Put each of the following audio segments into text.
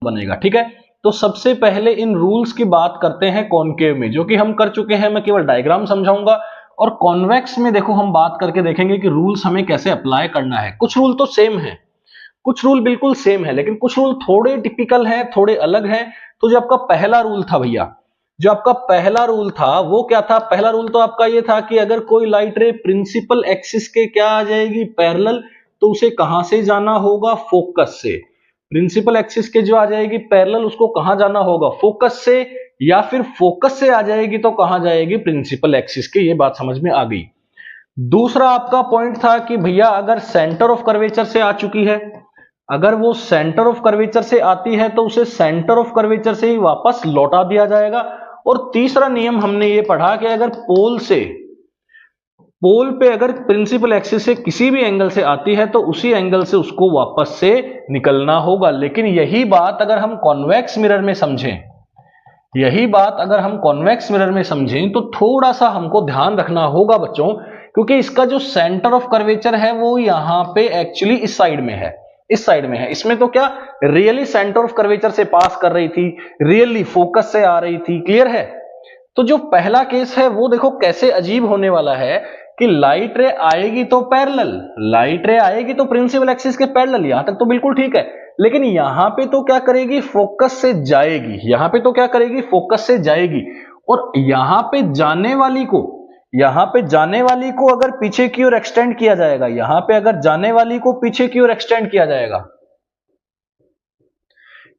बनेगा। ठीक है, तो सबसे पहले इन रूल्स की बात करते हैं कॉनकेव में, जो कि हम कर चुके हैं। मैं केवल डायग्राम समझाऊंगा, और कॉन्वेक्स में देखो हम बात करके देखेंगे कि रूल्स हमें कैसे अप्लाई करना है। कुछ रूल तो सेम है, कुछ रूल बिल्कुल सेम है, लेकिन कुछ रूल थोड़े टिपिकल हैं, थोड़े अलग हैं। तो जो आपका पहला रूल था भैया, जो आपका पहला रूल था वो क्या था? पहला रूल तो आपका ये था कि अगर कोई लाइट रे प्रिंसिपल एक्सिस के क्या आ जाएगी? पैरेलल, तो उसे कहां से जाना होगा? फोकस से। प्रिंसिपल एक्सिस के जो आ जाएगी पैरेलल, उसको कहां जाना होगा? फोकस से। या फिर फोकस से आ जाएगी तो कहां जाएगी? प्रिंसिपल एक्सिस के। ये बात समझ में आ गई। दूसरा आपका पॉइंट था कि भैया अगर सेंटर ऑफ कर्वेचर से आ चुकी है, अगर वो सेंटर ऑफ कर्वेचर से आती है तो उसे सेंटर ऑफ कर्वेचर से ही वापस लौटा दिया जाएगा। और तीसरा नियम हमने ये पढ़ा कि अगर पोल पे अगर प्रिंसिपल एक्सिस से किसी भी एंगल से आती है तो उसी एंगल से उसको वापस से निकलना होगा। लेकिन यही बात अगर हम कॉन्वेक्स मिरर में समझें, यही बात अगर हम कॉन्वेक्स मिरर में समझें तो थोड़ा सा हमको ध्यान रखना होगा बच्चों, क्योंकि इसका जो सेंटर ऑफ कर्वेचर है वो यहां पे एक्चुअली इस साइड में है, इस साइड में है। इसमें तो क्या रियली सेंटर ऑफ कर्वेचर से पास कर रही थी, रियली फोकस से आ रही थी। क्लियर है? तो जो पहला केस है वो देखो कैसे अजीब होने वाला है कि लाइट रे आएगी तो पैरेलल, लाइट रे आएगी तो प्रिंसिपल एक्सिस के पैरेलल, यहां तक तो बिल्कुल ठीक है। लेकिन यहां पे तो क्या करेगी? फोकस से जाएगी। यहां पे तो क्या करेगी? फोकस से जाएगी। और यहां पे जाने वाली को, यहां पे जाने वाली को अगर पीछे की ओर एक्सटेंड किया जाएगा, यहां पे अगर जाने वाली को पीछे की ओर एक्सटेंड किया जाएगा,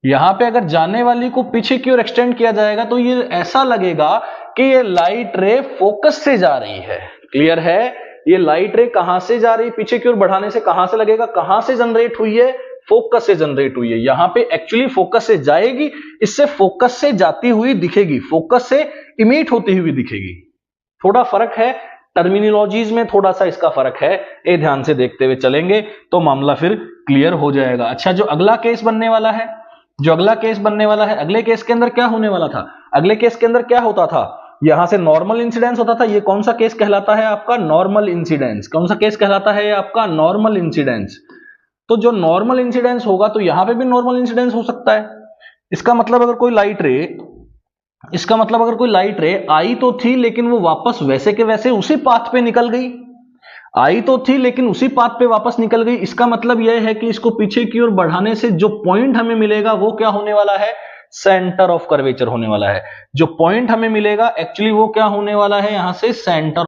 यहां पे अगर जाने वाली को पीछे की ओर एक्सटेंड किया जाएगा तो ये ऐसा लगेगा कि ये लाइट रे फोकस से जा रही है। क्लियर है? ये लाइट रे कहां से जा रही है? पीछे की ओर बढ़ाने से कहां से लगेगा? कहां से जनरेट हुई है? फोकस से जनरेट हुई है। यहां पे एक्चुअली फोकस से जाएगी, इससे फोकस से जाती हुई दिखेगी, फोकस से इमिट होती हुई दिखेगी। थोड़ा फर्क है टर्मिनोलॉजीज में, थोड़ा सा इसका फर्क है। ये ध्यान से देखते हुए चलेंगे तो मामला फिर क्लियर हो जाएगा। अच्छा, जो अगला केस बनने वाला है, जो अगला केस बनने वाला है, अगले केस के अंदर क्या होने वाला था? अगले केस के अंदर क्या होता था? यहां से नॉर्मल इंसिडेंस होता था। ये कौन सा केस कहलाता है? आपका नॉर्मल इंसिडेंस। कौन सा केस कहलाता है? आपका नॉर्मल इंसिडेंस। तो जो नॉर्मल इंसिडेंस होगा तो यहां पे भी नॉर्मल इंसिडेंस हो सकता है। इसका मतलब अगर कोई लाइट रे, इसका मतलब अगर कोई लाइट रे आई तो थी लेकिन वो वापस वैसे के वैसे उसी पाथ पे निकल गई, आई तो थी लेकिन उसी पाथ पे वापस निकल गई। इसका मतलब यह है कि इसको पीछे की ओर बढ़ाने से जो पॉइंट हमें मिलेगा वो क्या होने वाला है? सेंटर ऑफ कर्वेचर होने वाला है। जो पॉइंट हमें मिलेगा एक्चुअली वो क्या होने वाला है? यहां से सेंटर